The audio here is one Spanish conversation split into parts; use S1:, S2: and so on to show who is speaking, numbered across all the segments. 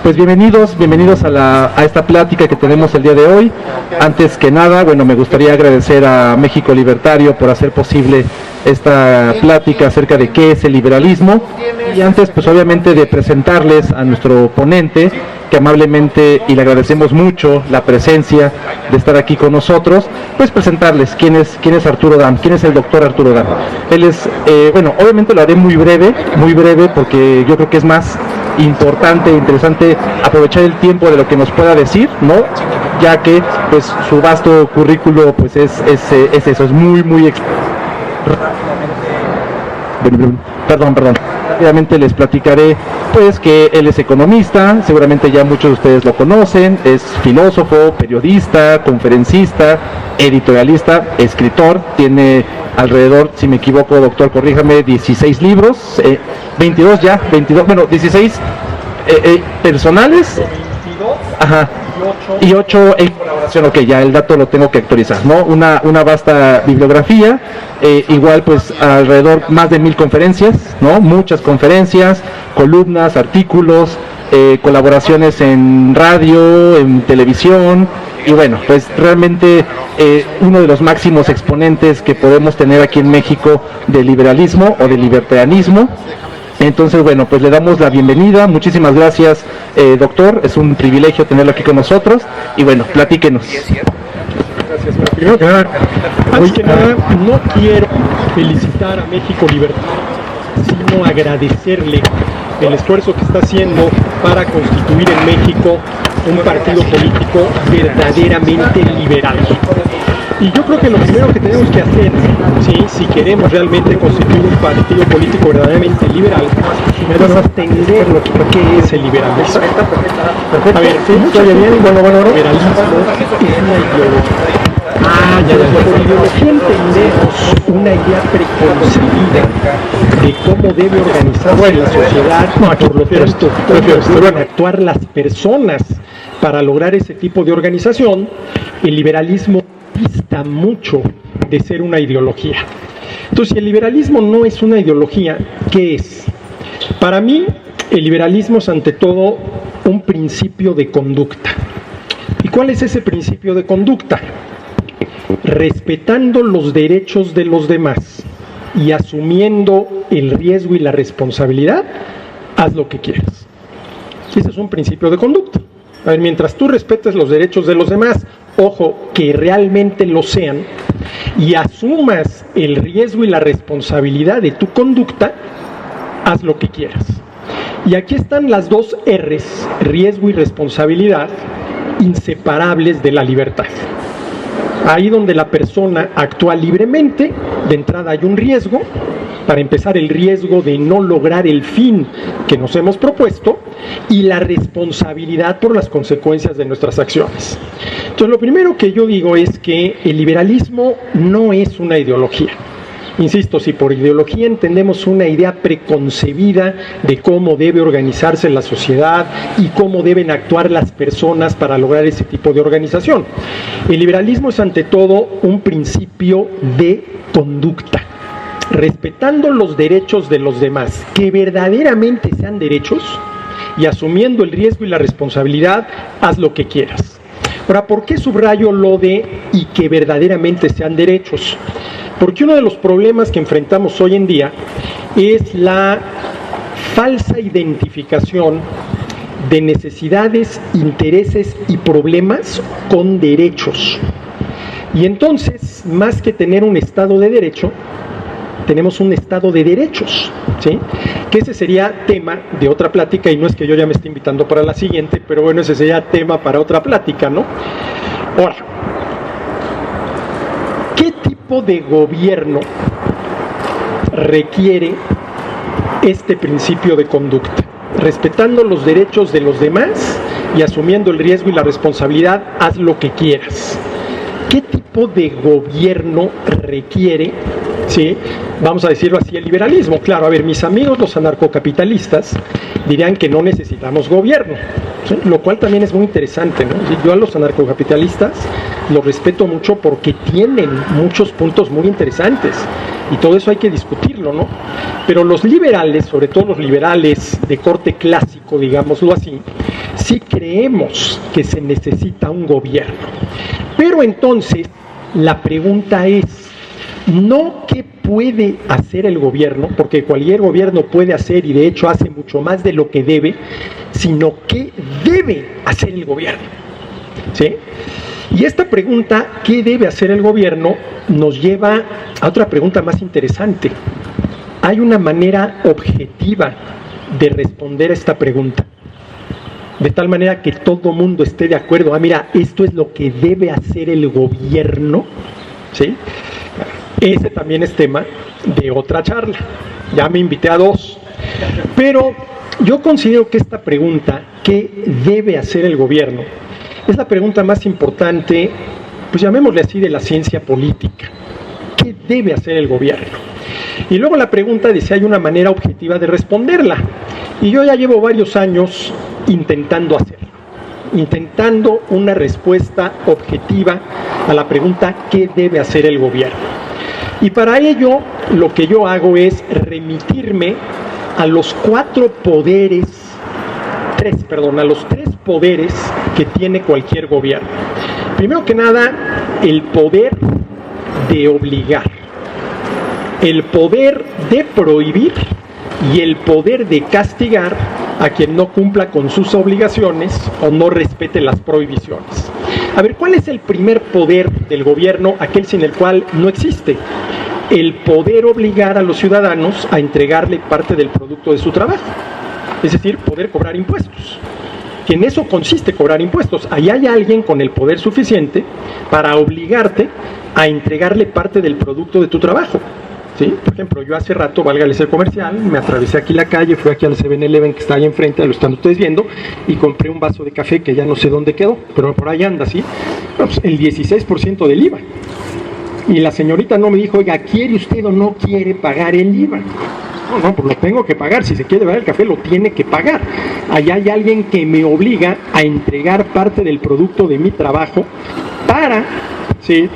S1: Pues bienvenidos a esta plática que tenemos el día de hoy. Antes que nada, bueno, me gustaría agradecer a México Libertario por hacer posible esta plática acerca de qué es el liberalismo. Y antes, pues obviamente de presentarles a nuestro ponente, que amablemente, y le agradecemos mucho la presencia de estar aquí con nosotros, pues presentarles quién es Arturo Dam, quién es el doctor Arturo Dam. Él es, bueno, obviamente lo haré muy breve, porque yo creo que es más importante e interesante aprovechar el tiempo de lo que nos pueda decir, ¿no? Ya que pues su vasto currículo pues es eso, es muy Perdón. Rápidamente les platicaré pues que él es economista, seguramente ya muchos de ustedes lo conocen, es filósofo, periodista, conferencista, editorialista, escritor, tiene alrededor, si me equivoco, doctor, corríjame, 16 libros, 22, bueno, 16 personales, ajá, y 8 en colaboración. Ok, ya el dato lo tengo que actualizar, ¿no? Una vasta bibliografía, igual pues alrededor más de 1000 conferencias, ¿no? Muchas conferencias, columnas, artículos, colaboraciones en radio, en televisión, y bueno, pues realmente uno de los máximos exponentes que podemos tener aquí en México de liberalismo o de libertarianismo. Entonces, bueno, pues le damos la bienvenida. Muchísimas gracias, doctor. Es un privilegio tenerlo aquí con nosotros. Y bueno, platíquenos.
S2: Gracias. Primero que nada, no quiero felicitar a México Libertario, sino agradecerle el esfuerzo que está haciendo para constituir en México un partido político verdaderamente liberal. Y yo creo que lo primero que tenemos que hacer, ¿sí?, si queremos realmente constituir un partido político verdaderamente liberal, es entender qué es el liberalismo. A ver, ¿sí? Liberalismo es una ideología. Por ideología entendemos una idea preconcebida de cómo debe organizarse la sociedad y por lo tanto cómo deben actuar las personas para lograr ese tipo de organización. El liberalismo dista mucho de ser una ideología. Entonces, si el liberalismo no es una ideología, ¿qué es? Para mí, el liberalismo es ante todo un principio de conducta. ¿Y cuál es ese principio de conducta? Respetando los derechos de los demás y asumiendo el riesgo y la responsabilidad, haz lo que quieras. Ese es un principio de conducta. A ver, mientras tú respetes los derechos de los demás, ojo, que realmente lo sean, y asumas el riesgo y la responsabilidad de tu conducta, haz lo que quieras. Y aquí están las dos R's, riesgo y responsabilidad, inseparables de la libertad. Ahí donde la persona actúa libremente, de entrada hay un riesgo, para empezar el riesgo de no lograr el fin que nos hemos propuesto, y la responsabilidad por las consecuencias de nuestras acciones. Entonces, lo primero que yo digo es que el liberalismo no es una ideología. Insisto, si por ideología entendemos una idea preconcebida de cómo debe organizarse la sociedad y cómo deben actuar las personas para lograr ese tipo de organización. El liberalismo es ante todo un principio de conducta, respetando los derechos de los demás, que verdaderamente sean derechos, y asumiendo el riesgo y la responsabilidad, haz lo que quieras. Ahora, ¿por qué subrayo lo de y que verdaderamente sean derechos? Porque uno de los problemas que enfrentamos hoy en día es la falsa identificación de necesidades, intereses y problemas con derechos. Y entonces, más que tener un Estado de derecho, tenemos un Estado de derechos, ¿sí? Que ese sería tema de otra plática, y no es que yo ya me esté invitando para la siguiente, pero bueno, ese sería tema para otra plática, ¿no? Ahora, ¿qué tipo de gobierno requiere este principio de conducta? Respetando los derechos de los demás y asumiendo el riesgo y la responsabilidad, haz lo que quieras. ¿Qué tipo de gobierno requiere, sí, vamos a decirlo así, el liberalismo? Claro, a ver, mis amigos los anarcocapitalistas dirían que no necesitamos gobierno, ¿sí? Lo cual también es muy interesante, ¿no? Yo a los anarcocapitalistas los respeto mucho porque tienen muchos puntos muy interesantes y todo eso hay que discutirlo, ¿no? Pero los liberales, sobre todo los liberales de corte clásico, digámoslo así, sí creemos que se necesita un gobierno. Pero entonces, la pregunta es, no qué puede hacer el gobierno, porque cualquier gobierno puede hacer y de hecho hace mucho más de lo que debe, sino qué debe hacer el gobierno, ¿sí? Y esta pregunta, ¿qué debe hacer el gobierno?, nos lleva a otra pregunta más interesante. ¿Hay una manera objetiva de responder a esta pregunta? De tal manera que todo mundo esté de acuerdo, mira, esto es lo que debe hacer el gobierno, ¿sí? Ese también es tema de otra charla. Ya me invité a 2. Pero yo considero que esta pregunta, ¿qué debe hacer el gobierno?, es la pregunta más importante, pues llamémosle así, de la ciencia política. ¿Qué debe hacer el gobierno? Y luego la pregunta de si hay una manera objetiva de responderla. Y yo ya llevo varios años intentando hacerlo, intentando una respuesta objetiva a la pregunta ¿qué debe hacer el gobierno? Y para ello lo que yo hago es remitirme a los tres poderes que tiene cualquier gobierno. Primero que nada, el poder de obligar, el poder de prohibir y el poder de castigar a quien no cumpla con sus obligaciones o no respete las prohibiciones. A ver, ¿cuál es el primer poder del gobierno, aquel sin el cual no existe? El poder obligar a los ciudadanos a entregarle parte del producto de su trabajo, es decir, poder cobrar impuestos. Que en eso consiste cobrar impuestos. Ahí hay alguien con el poder suficiente para obligarte a entregarle parte del producto de tu trabajo, ¿sí? Por ejemplo, yo hace rato, válgale ser comercial, me atravesé aquí la calle, fui aquí al 7-Eleven que está ahí enfrente, lo están ustedes viendo, y compré un vaso de café que ya no sé dónde quedó, pero por ahí anda, ¿sí? Bueno, pues el 16% del IVA. Y la señorita no me dijo, oiga, ¿quiere usted o no quiere pagar el IVA? No, pues lo tengo que pagar. Si se quiere llevar el café, lo tiene que pagar. Allá hay alguien que me obliga a entregar parte del producto de mi trabajo para, ¿sí?,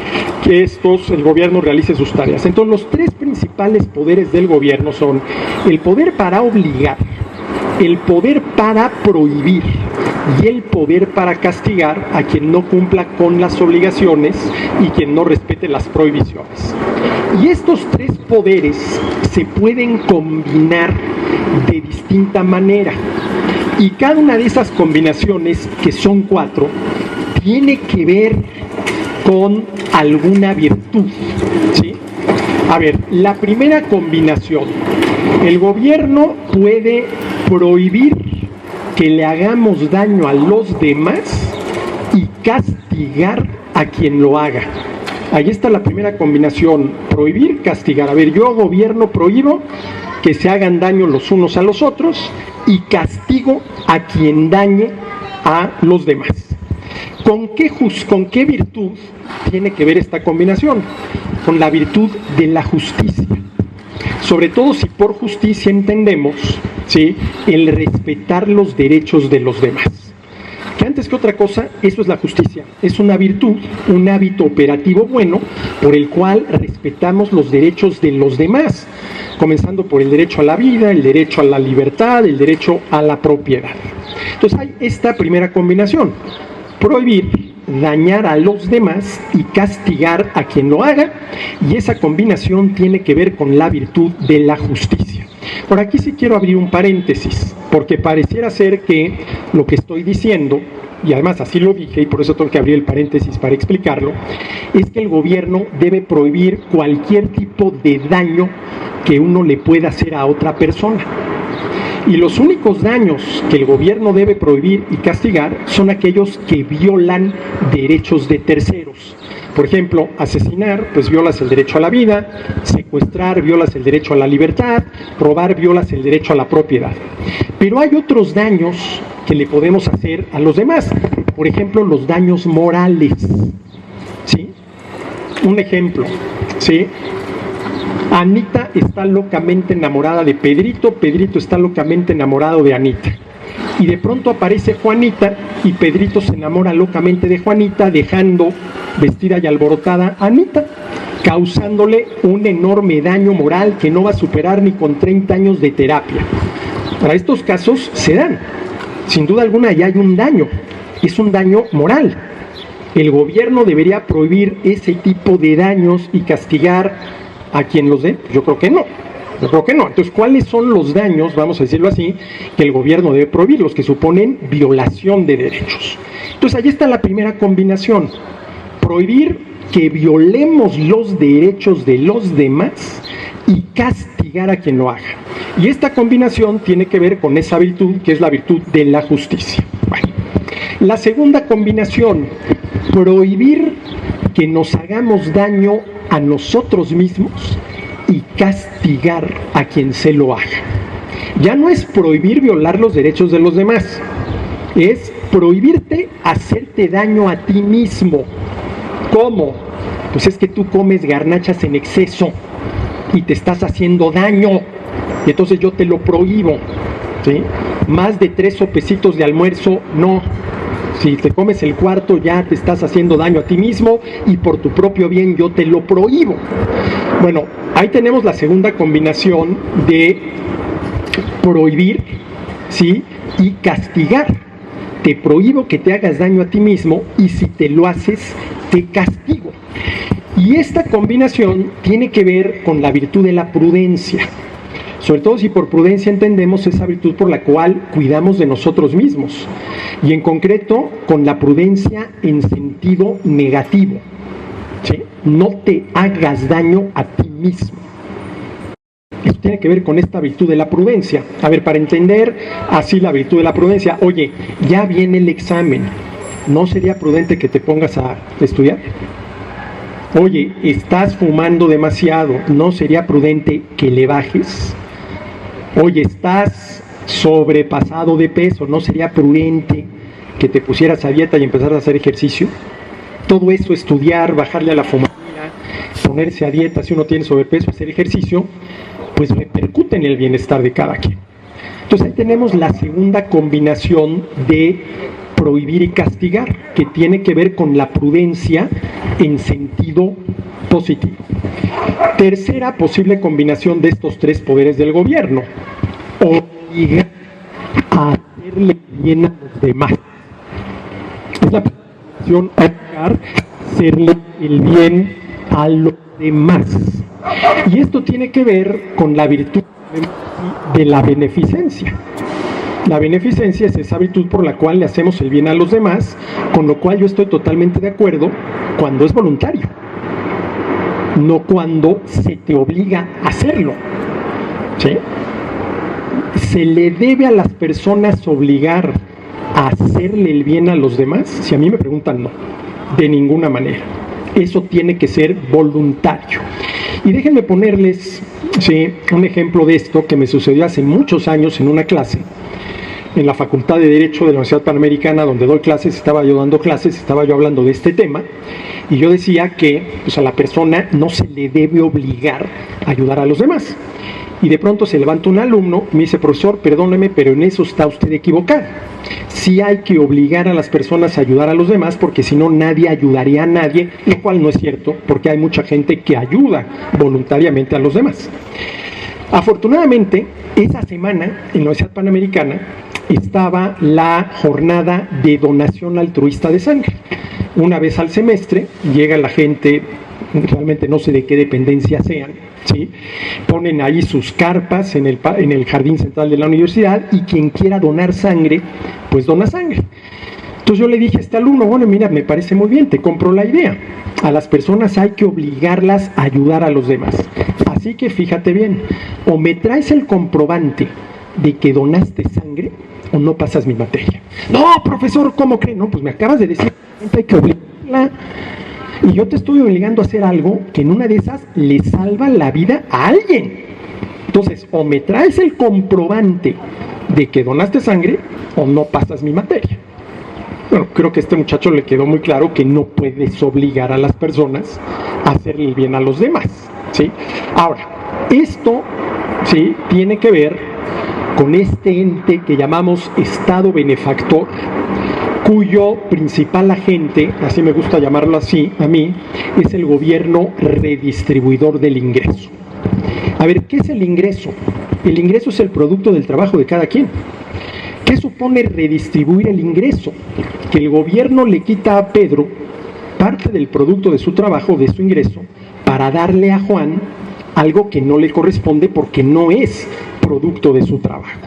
S2: que el gobierno realice sus tareas. Entonces, los tres principales poderes del gobierno son el poder para obligar, el poder para prohibir y el poder para castigar a quien no cumpla con las obligaciones y quien no respete las prohibiciones. Y estos tres poderes se pueden combinar de distinta manera. Y cada una de esas combinaciones, que son 4, tiene que ver con alguna virtud, ¿sí? A ver, la primera combinación, el gobierno puede prohibir que le hagamos daño a los demás y castigar a quien lo haga. Ahí está la primera combinación, prohibir, castigar. A ver, yo gobierno prohíbo que se hagan daño los unos a los otros y castigo a quien dañe a los demás. ¿Con qué virtud tiene que ver esta combinación? Con la virtud de la justicia. Sobre todo si por justicia entendemos, ¿sí?, el respetar los derechos de los demás. Que antes que otra cosa, eso es la justicia. Es una virtud, un hábito operativo bueno por el cual respetamos los derechos de los demás, comenzando por el derecho a la vida, el derecho a la libertad, el derecho a la propiedad. Entonces hay esta primera combinación: prohibir, dañar a los demás y castigar a quien lo haga, y esa combinación tiene que ver con la virtud de la justicia. Por aquí sí quiero abrir un paréntesis, porque pareciera ser que lo que estoy diciendo, y además así lo dije y por eso tengo que abrir el paréntesis para explicarlo, es que el gobierno debe prohibir cualquier tipo de daño que uno le pueda hacer a otra persona. Y los únicos daños que el gobierno debe prohibir y castigar son aquellos que violan derechos de terceros. Por ejemplo, asesinar, pues violas el derecho a la vida; secuestrar, violas el derecho a la libertad; robar, violas el derecho a la propiedad. Pero hay otros daños que le podemos hacer a los demás. Por ejemplo, los daños morales, ¿sí? Un ejemplo, ¿sí? Anita está locamente enamorada de Pedrito, Pedrito está locamente enamorado de Anita. Y de pronto aparece Juanita y Pedrito se enamora locamente de Juanita, dejando vestida y alborotada a Anita, causándole un enorme daño moral que no va a superar ni con 30 años de terapia. Para estos casos se dan, sin duda alguna ya hay un daño, es un daño moral. El gobierno debería prohibir ese tipo de daños y castigar a quien los dé. Yo creo que no. Entonces, ¿cuáles son los daños, vamos a decirlo así, que el gobierno debe prohibir? Los que suponen violación de derechos. Entonces, ahí está la primera combinación. Prohibir que violemos los derechos de los demás y castigar a quien lo haga. Y esta combinación tiene que ver con esa virtud, que es la virtud de la justicia. Bueno, la segunda combinación, prohibir que nos hagamos daño a nosotros mismos y castigar a quien se lo haga. Ya no es prohibir violar los derechos de los demás, es prohibirte hacerte daño a ti mismo. ¿Cómo? Pues es que tú comes garnachas en exceso y te estás haciendo daño, y entonces yo te lo prohíbo, ¿sí? Más de 3 sopecitos de almuerzo, no. Si te comes el cuarto ya te estás haciendo daño a ti mismo y por tu propio bien yo te lo prohíbo. Bueno, ahí tenemos la segunda combinación de prohibir, ¿sí? Y castigar. Te prohíbo que te hagas daño a ti mismo y si te lo haces, te castigo. Y esta combinación tiene que ver con la virtud de la prudencia. Sobre todo si por prudencia entendemos esa virtud por la cual cuidamos de nosotros mismos. Y en concreto, con la prudencia en sentido negativo. ¿Sí? No te hagas daño a ti mismo. Esto tiene que ver con esta virtud de la prudencia. A ver, para entender así la virtud de la prudencia, oye, ya viene el examen, ¿no sería prudente que te pongas a estudiar? Oye, estás fumando demasiado, ¿no sería prudente que le bajes? Oye, estás sobrepasado de peso, ¿no sería prudente que te pusieras a dieta y empezaras a hacer ejercicio? Todo esto, estudiar, bajarle a la fumadera, ponerse a dieta si uno tiene sobrepeso, hacer ejercicio, pues repercute en el bienestar de cada quien. Entonces ahí tenemos la segunda combinación de prohibir y castigar, que tiene que ver con la prudencia en sentido positivo. Tercera posible combinación de estos 3 poderes del gobierno: obligar a hacerle bien a los demás. Es la combinación: obligar a hacerle el bien a los demás. Y esto tiene que ver con la virtud de la beneficencia. La beneficencia es esa virtud por la cual le hacemos el bien a los demás, con lo cual yo estoy totalmente de acuerdo cuando es voluntario, no cuando se te obliga a hacerlo. ¿Sí? ¿Se le debe a las personas obligar a hacerle el bien a los demás? Si a mí me preguntan, no, de ninguna manera. Eso tiene que ser voluntario. Y déjenme ponerles, ¿sí?, un ejemplo de esto que me sucedió hace muchos años en una clase en la Facultad de Derecho de la Universidad Panamericana, donde doy clases. Estaba yo dando clases, estaba yo hablando de este tema, y yo decía que pues, a la persona no se le debe obligar a ayudar a los demás. Y de pronto se levanta un alumno y me dice: profesor, perdóneme, pero en eso está usted equivocado. Sí hay que obligar a las personas a ayudar a los demás, porque si no nadie ayudaría a nadie, lo cual no es cierto, porque hay mucha gente que ayuda voluntariamente a los demás. Afortunadamente, esa semana en la Universidad Panamericana estaba la jornada de donación altruista de sangre. Una vez al semestre llega la gente, realmente no sé de qué dependencia sean, ¿sí? Ponen ahí sus carpas en el jardín central de la universidad, y quien quiera donar sangre, pues dona sangre. Entonces yo le dije a este alumno: bueno, mira, me parece muy bien, te compro la idea. A las personas hay que obligarlas a ayudar a los demás. Así que fíjate bien, o me traes el comprobante de que donaste sangre, o no pasas mi materia. No, profesor, ¿cómo cree? No, pues me acabas de decir que hay que obligarla. Y yo te estoy obligando a hacer algo que en una de esas le salva la vida a alguien. Entonces, o me traes el comprobante de que donaste sangre, o no pasas mi materia. Bueno, creo que a este muchacho le quedó muy claro que no puedes obligar a las personas a hacerle el bien a los demás, ¿sí? Ahora, esto, ¿sí?, tiene que ver con este ente que llamamos Estado benefactor, cuyo principal agente, así me gusta llamarlo así a mí, es el gobierno redistribuidor del ingreso. A ver, ¿qué es el ingreso? El ingreso es el producto del trabajo de cada quien. ¿Qué supone redistribuir el ingreso? Que el gobierno le quita a Pedro parte del producto de su trabajo, de su ingreso, para darle a Juan algo que no le corresponde porque no es producto de su trabajo.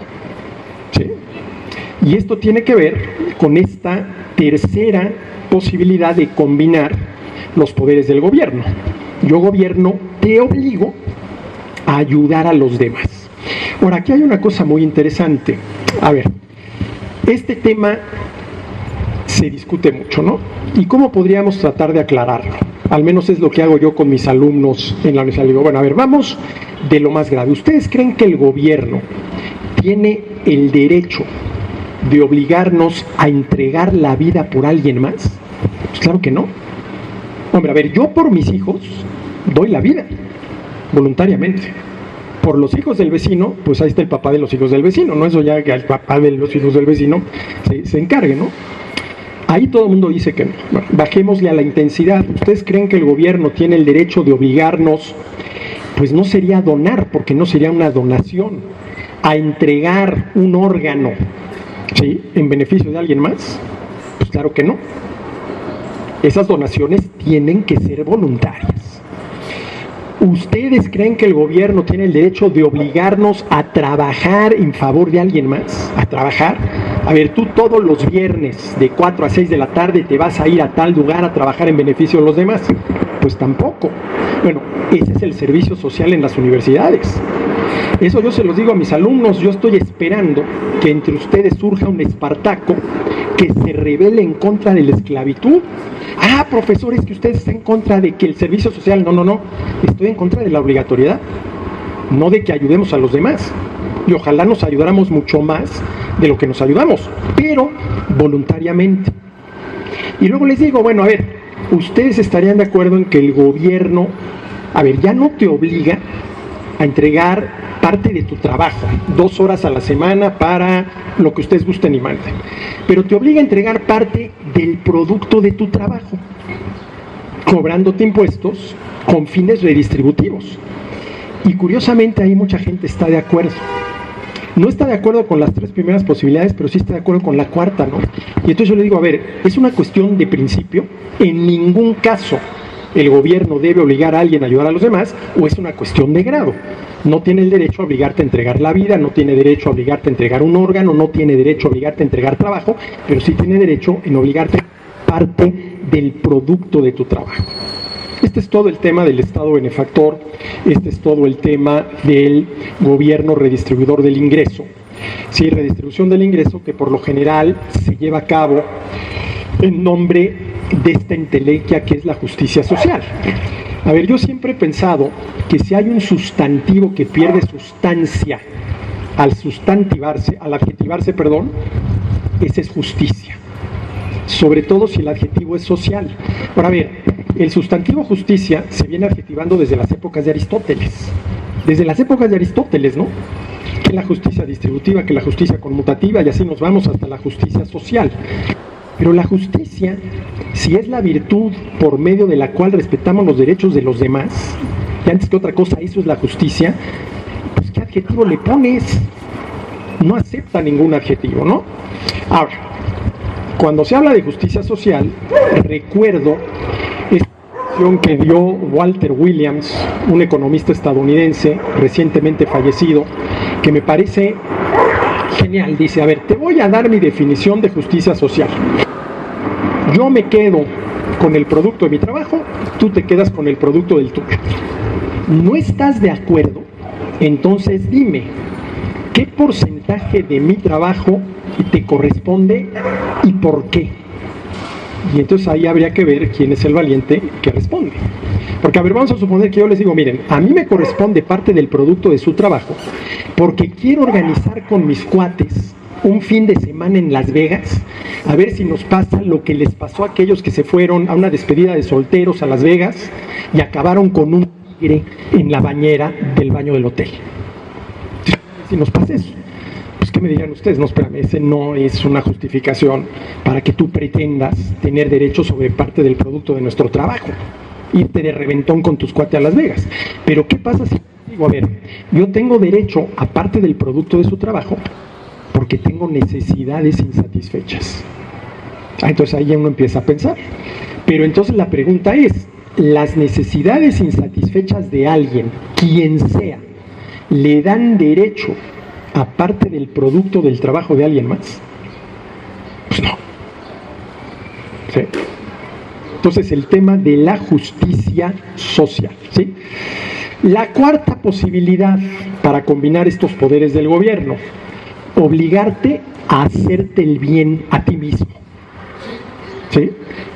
S2: ¿Sí? Y esto tiene que ver con esta tercera posibilidad de combinar los poderes del gobierno. Yo, gobierno, te obligo a ayudar a los demás. Ahora, aquí hay una cosa muy interesante. A ver, este tema se discute mucho, ¿no? ¿Y cómo podríamos tratar de aclararlo? Al menos es lo que hago yo con mis alumnos en la universidad. Digo, bueno, a ver, vamos de lo más grave. ¿Ustedes creen que el gobierno tiene el derecho de obligarnos a entregar la vida por alguien más? Pues claro que no. Hombre, a ver, yo por mis hijos doy la vida, voluntariamente. Por los hijos del vecino, pues ahí está el papá de los hijos del vecino, ¿no? Eso ya que el papá de los hijos del vecino se encargue, ¿no? Ahí todo el mundo dice que no. Bueno, bajémosle a la intensidad. ¿Ustedes creen que el gobierno tiene el derecho de obligarnos? Pues no sería donar, porque no sería una donación, a entregar un órgano, ¿sí?, en beneficio de alguien más. Pues claro que no. Esas donaciones tienen que ser voluntarias. ¿Ustedes creen que el gobierno tiene el derecho de obligarnos a trabajar en favor de alguien más? ¿A trabajar? A ver, tú todos los viernes de 4 a 6 de la tarde te vas a ir a tal lugar a trabajar en beneficio de los demás. Pues tampoco. Bueno, ese es el servicio social en las universidades. Eso yo se los digo a mis alumnos. Yo estoy esperando que entre ustedes surja un Espartaco que se rebele en contra de la esclavitud. Ah, profesores, que usted está en contra de que el servicio social... No. Estoy en contra de la obligatoriedad, no de que ayudemos a los demás. Y ojalá nos ayudáramos mucho más de lo que nos ayudamos, pero voluntariamente. Y luego les digo, bueno, a ver, ustedes estarían de acuerdo en que el gobierno, a ver, ya no te obliga a entregar parte de tu trabajo, 2 horas a la semana para lo que ustedes gusten y manden, pero te obliga a entregar parte del producto de tu trabajo, cobrándote impuestos con fines redistributivos. Y curiosamente ahí mucha gente está de acuerdo. No está de acuerdo con las 3 primeras posibilidades, pero sí está de acuerdo con la cuarta, ¿no? Y entonces yo le digo, a ver, es una cuestión de principio. En ningún caso el gobierno debe obligar a alguien a ayudar a los demás, o es una cuestión de grado. No tiene el derecho a obligarte a entregar la vida, no tiene derecho a obligarte a entregar un órgano, no tiene derecho a obligarte a entregar trabajo, pero sí tiene derecho en obligarte a parte del producto de tu trabajo. Este es todo el tema del Estado benefactor, este es todo el tema del gobierno redistribuidor del ingreso. Sí, redistribución del ingreso que por lo general se lleva a cabo en nombre de esta entelequia que es la justicia social. A ver, yo siempre he pensado que si hay un sustantivo que pierde sustancia al adjetivarse, esa es justicia. Sobre todo si el adjetivo es social. Ahora, a ver, el sustantivo justicia se viene adjetivando desde las épocas de Aristóteles. Desde las épocas de Aristóteles, ¿no? Que la justicia distributiva, que la justicia conmutativa, y así nos vamos hasta la justicia social. Pero la justicia, si es la virtud por medio de la cual respetamos los derechos de los demás, y antes que otra cosa eso es la justicia, pues ¿qué adjetivo le pones? No acepta ningún adjetivo, ¿no? Ahora, cuando se habla de justicia social, recuerdo esta expresión que dio Walter Williams, un economista estadounidense recientemente fallecido, que me parece genial. Dice, a ver, te voy a dar mi definición de justicia social. Yo me quedo con el producto de mi trabajo, tú te quedas con el producto del tuyo. ¿No estás de acuerdo? Entonces dime, ¿qué porcentaje de mi trabajo te corresponde y por qué? Y entonces ahí habría que ver quién es el valiente que responde. Porque, a ver, vamos a suponer que yo les digo, miren, a mí me corresponde parte del producto de su trabajo porque quiero organizar con mis cuates un fin de semana en Las Vegas, a ver si nos pasa lo que les pasó a aquellos que se fueron a una despedida de solteros a Las Vegas y acabaron con un tigre en la bañera del baño del hotel. Si nos pasa eso, pues ¿qué me dirían ustedes? No, espérame, ese no es una justificación para que tú pretendas tener derecho sobre parte del producto de nuestro trabajo, irte de reventón con tus cuates a Las Vegas. Pero ¿qué pasa si digo, a ver, yo tengo derecho a parte del producto de su trabajo porque tengo necesidades insatisfechas. Entonces ahí uno empieza a pensar. Pero entonces la pregunta es, ¿las necesidades insatisfechas de alguien, quien sea, le dan derecho, aparte del producto del trabajo de alguien más? Pues no. ¿Sí? Entonces el tema de la justicia social. ¿Sí? La cuarta posibilidad para combinar estos poderes del gobierno, obligarte a hacerte el bien a ti mismo. ¿Sí?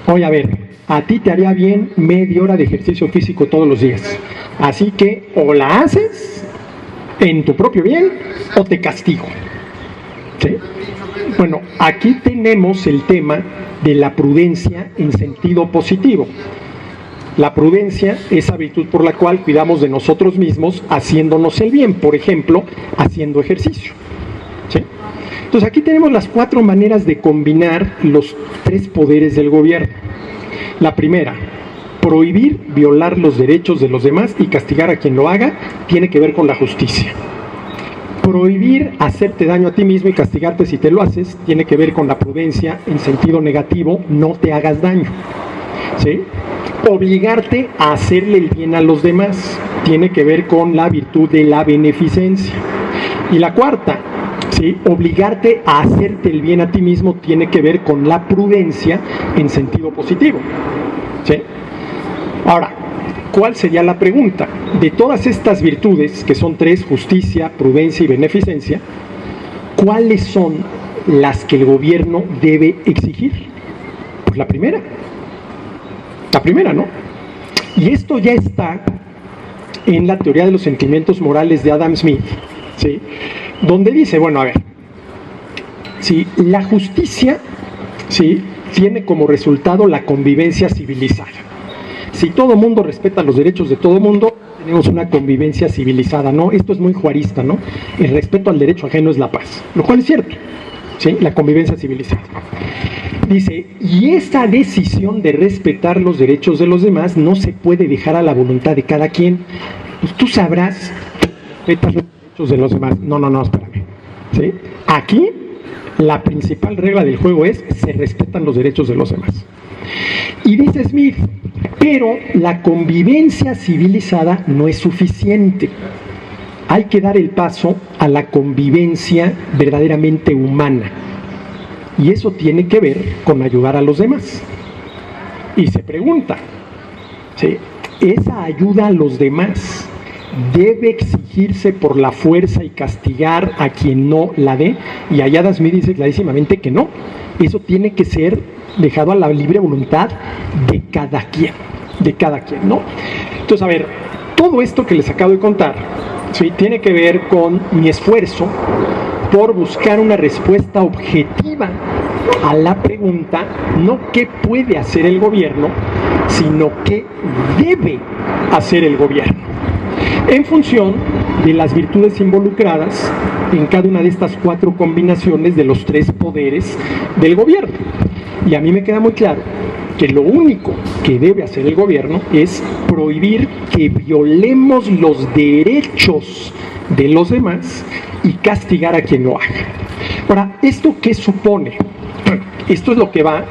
S2: Oye, a ver, a ti te haría bien media hora de ejercicio físico todos los días. Así que o la haces en tu propio bien o te castigo. ¿Sí? Bueno, aquí tenemos el tema de la prudencia en sentido positivo. La prudencia es esa virtud por la cual cuidamos de nosotros mismos haciéndonos el bien, por ejemplo, haciendo ejercicio. ¿Sí? Entonces aquí tenemos las 4 maneras de combinar los 3 poderes del gobierno. La primera, prohibir violar los derechos de los demás y castigar a quien lo haga, tiene que ver con la justicia. Prohibir hacerte daño a ti mismo y castigarte si te lo haces, tiene que ver con la prudencia en sentido negativo, no te hagas daño. ¿Sí? Obligarte a hacerle el bien a los demás, tiene que ver con la virtud de la beneficencia. Y la cuarta, ¿sí? Obligarte a hacerte el bien a ti mismo tiene que ver con la prudencia en sentido positivo. ¿Sí? Ahora, ¿cuál sería la pregunta? De todas estas virtudes, que son 3, justicia, prudencia y beneficencia, ¿cuáles son las que el gobierno debe exigir? Pues la primera, ¿no? Y esto ya está en la teoría de los sentimientos morales de Adam Smith, ¿sí? Donde dice, bueno, a ver, si la justicia, ¿sí?, tiene como resultado la convivencia civilizada. Si todo mundo respeta los derechos de todo mundo, tenemos una convivencia civilizada, ¿no? Esto es muy juarista, ¿no? El respeto al derecho ajeno es la paz, lo cual es cierto, ¿sí? La convivencia civilizada. Dice, y esa decisión de respetar los derechos de los demás no se puede dejar a la voluntad de cada quien. Pues tú sabrás, respetas los derechos de los demás. No, espérame. ¿Sí? Aquí, la principal regla del juego es, se respetan los derechos de los demás. Y dice Smith, pero la convivencia civilizada no es suficiente. Hay que dar el paso a la convivencia verdaderamente humana. Y eso tiene que ver con ayudar a los demás. Y se pregunta, ¿sí?, ¿esa ayuda a los demás debe exigirse por la fuerza y castigar a quien no la dé? Y allá Adam Smith dice clarísimamente que no. Eso tiene que ser dejado a la libre voluntad de cada quien, ¿no? Entonces, a ver, todo esto que les acabo de contar, ¿sí?, tiene que ver con mi esfuerzo por buscar una respuesta objetiva a la pregunta, no qué puede hacer el gobierno, sino qué debe hacer el gobierno, en función de las virtudes involucradas en cada una de estas 4 combinaciones de los 3 poderes del gobierno. Y a mí me queda muy claro que lo único que debe hacer el gobierno es prohibir que violemos los derechos de los demás y castigar a quien lo haga. Ahora, ¿esto qué supone? Esto es lo que va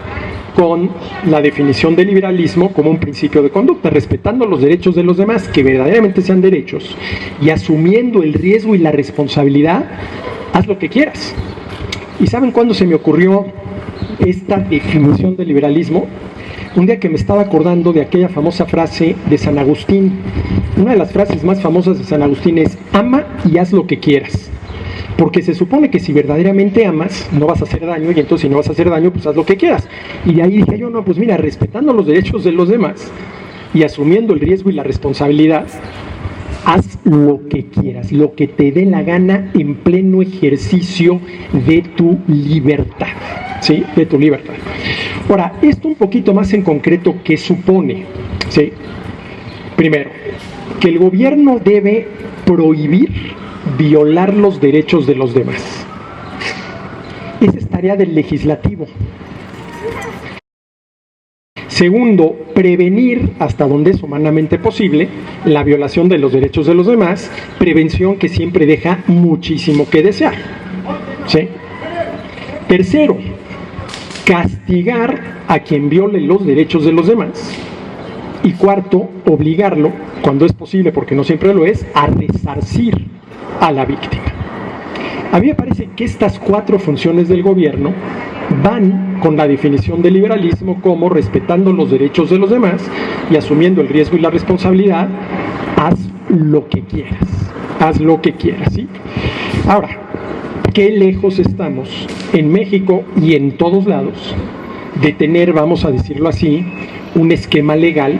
S2: con la definición de liberalismo como un principio de conducta, respetando los derechos de los demás, que verdaderamente sean derechos, y asumiendo el riesgo y la responsabilidad, haz lo que quieras. ¿Y saben cuándo se me ocurrió esta definición de liberalismo? Un día que me estaba acordando de aquella famosa frase de San Agustín. Una de las frases más famosas de San Agustín es: ama y haz lo que quieras. Porque se supone que si verdaderamente amas, no vas a hacer daño, y entonces si no vas a hacer daño, pues haz lo que quieras. Y de ahí dije yo, no, pues mira, respetando los derechos de los demás y asumiendo el riesgo y la responsabilidad, haz lo que quieras, lo que te dé la gana en pleno ejercicio de tu libertad, ¿sí? De tu libertad. Ahora, esto un poquito más en concreto, ¿qué supone? ¿Sí? Primero, que el gobierno debe prohibir violar los derechos de los demás. Esa es tarea del legislativo. Segundo, prevenir hasta donde es humanamente posible la violación de los derechos de los demás, prevención que siempre deja muchísimo que desear. ¿Sí? Tercero, castigar a quien viole los derechos de los demás. Y cuarto, obligarlo, cuando es posible, porque no siempre lo es, a resarcir a la víctima. A mí me parece que estas 4 funciones del gobierno van con la definición del liberalismo como respetando los derechos de los demás y asumiendo el riesgo y la responsabilidad. Haz lo que quieras, ¿sí? Ahora, qué lejos estamos en México y en todos lados de tener, vamos a decirlo así, un esquema legal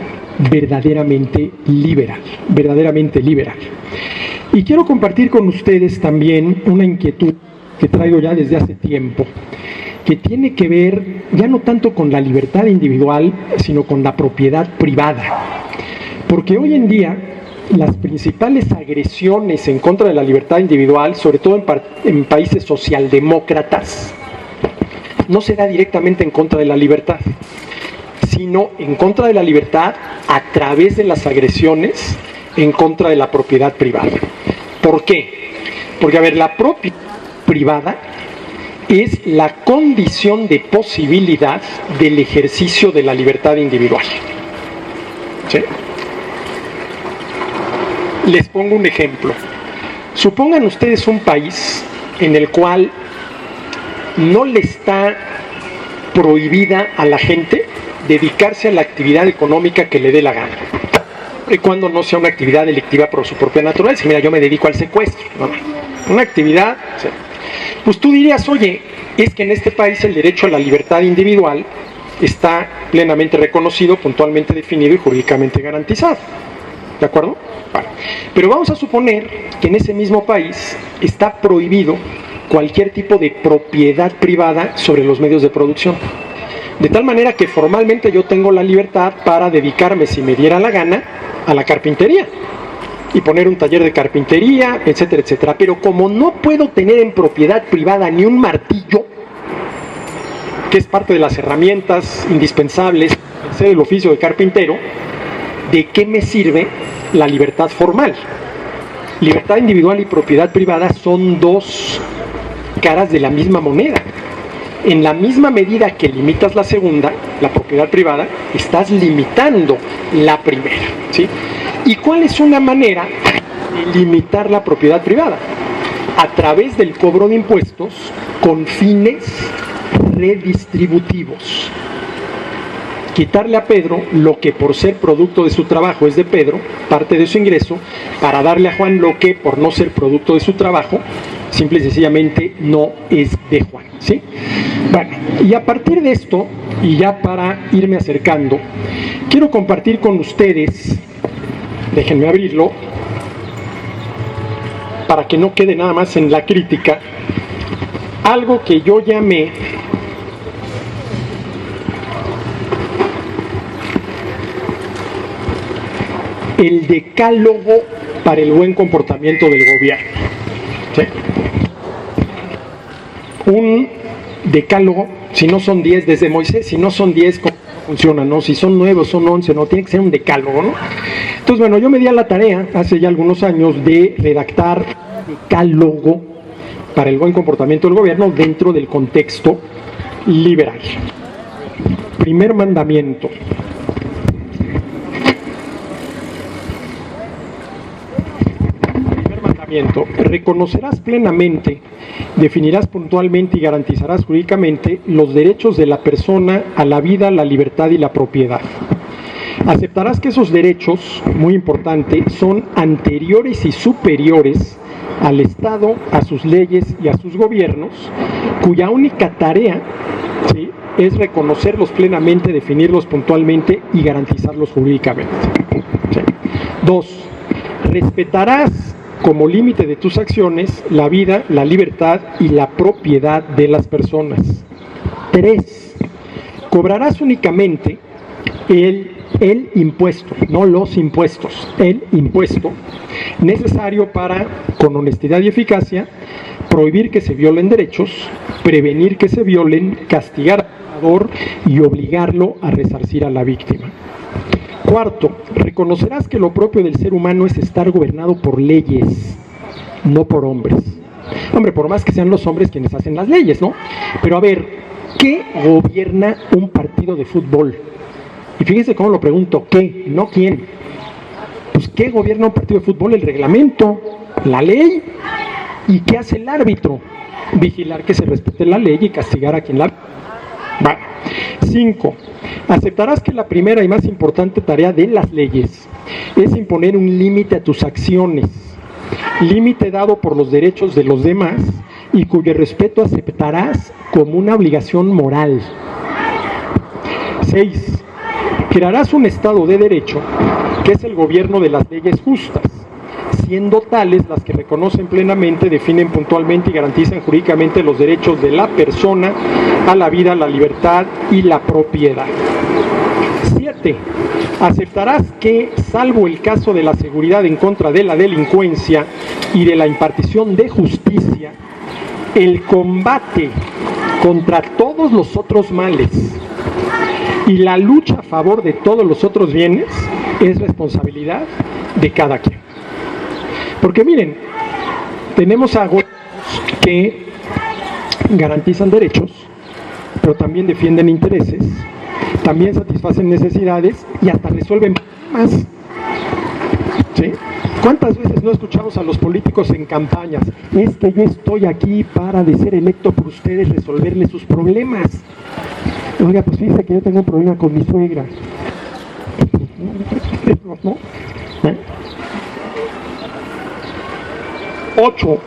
S2: verdaderamente liberal. Y quiero compartir con ustedes también una inquietud que traigo ya desde hace tiempo, que tiene que ver ya no tanto con la libertad individual, sino con la propiedad privada. Porque hoy en día las principales agresiones en contra de la libertad individual, sobre todo en países socialdemócratas, no se da directamente en contra de la libertad, sino en contra de la libertad a través de las agresiones en contra de la propiedad privada. ¿Por qué? Porque, a ver, la propiedad privada es la condición de posibilidad del ejercicio de la libertad individual. ¿Sí? Les pongo un ejemplo. Supongan ustedes un país en el cual no le está prohibida a la gente dedicarse a la actividad económica que le dé la gana, y cuando no sea una actividad delictiva por su propia naturaleza. Mira, yo me dedico al secuestro, ¿no? Una actividad, ¿sí? Pues tú dirías, oye, es que en este país el derecho a la libertad individual está plenamente reconocido, puntualmente definido y jurídicamente garantizado. ¿De acuerdo? Vale. Pero vamos a suponer que en ese mismo país está prohibido cualquier tipo de propiedad privada sobre los medios de producción. De tal manera que formalmente yo tengo la libertad para dedicarme, si me diera la gana, a la carpintería y poner un taller de carpintería, etcétera, etcétera. Pero como no puedo tener en propiedad privada ni un martillo, que es parte de las herramientas indispensables para hacer el oficio de carpintero, ¿de qué me sirve la libertad formal? Libertad individual y propiedad privada son 2 caras de la misma moneda. En la misma medida que limitas la segunda, la propiedad privada, estás limitando la primera, ¿sí? ¿Y cuál es una manera de limitar la propiedad privada? A través del cobro de impuestos con fines redistributivos. Quitarle a Pedro lo que por ser producto de su trabajo es de Pedro, parte de su ingreso, para darle a Juan lo que por no ser producto de su trabajo, simple y sencillamente no es de Juan, ¿sí? Bueno, y a partir de esto, y ya para irme acercando, quiero compartir con ustedes, déjenme abrirlo, para que no quede nada más en la crítica, algo que yo llamé el decálogo para el buen comportamiento del gobierno, ¿sí? Un decálogo, si no son 10 desde Moisés, si no son 10, ¿cómo funciona, no? Si son 9 o son 11, no, tiene que ser un decálogo, ¿no? Entonces, bueno, yo me di a la tarea, hace ya algunos años, de redactar un decálogo para el buen comportamiento del gobierno dentro del contexto liberal. Primer mandamiento. Reconocerás plenamente, definirás puntualmente y garantizarás jurídicamente los derechos de la persona a la vida, la libertad y la propiedad. Aceptarás que esos derechos, muy importante, son anteriores y superiores al Estado, a sus leyes y a sus gobiernos, cuya única tarea, ¿sí?, es reconocerlos plenamente, definirlos puntualmente y garantizarlos jurídicamente. ¿Sí? 2. Respetarás como límite de tus acciones la vida, la libertad y la propiedad de las personas. 3. Cobrarás únicamente el impuesto, no los impuestos, el impuesto necesario para, con honestidad y eficacia, prohibir que se violen derechos, prevenir que se violen, castigar al violador y obligarlo a resarcir a la víctima. 4. Reconocerás que lo propio del ser humano es estar gobernado por leyes, no por hombres. Hombre, por más que sean los hombres quienes hacen las leyes, ¿no? Pero a ver, ¿qué gobierna un partido de fútbol? Y fíjense cómo lo pregunto, ¿qué? No quién. Pues ¿qué gobierna un partido de fútbol? El reglamento, la ley. ¿Y qué hace el árbitro? Vigilar que se respete la ley y castigar a quien la... Bueno. 5. Aceptarás que la primera y más importante tarea de las leyes es imponer un límite a tus acciones, límite dado por los derechos de los demás y cuyo respeto aceptarás como una obligación moral. 6. Crearás un Estado de Derecho que es el gobierno de las leyes justas, siendo tales las que reconocen plenamente, definen puntualmente y garantizan jurídicamente los derechos de la persona a la vida, la libertad y la propiedad. 7. Aceptarás que, salvo el caso de la seguridad en contra de la delincuencia y de la impartición de justicia, el combate contra todos los otros males y la lucha a favor de todos los otros bienes es responsabilidad de cada quien. Porque miren, tenemos a gobiernos que garantizan derechos, pero también defienden intereses, también satisfacen necesidades y hasta resuelven problemas. ¿Sí? ¿Cuántas veces no escuchamos a los políticos en campañas? Es que yo estoy aquí para, de ser electo por ustedes, resolverles sus problemas. Oiga, pues fíjese que yo tengo un problema con mi suegra. ¿No? 8.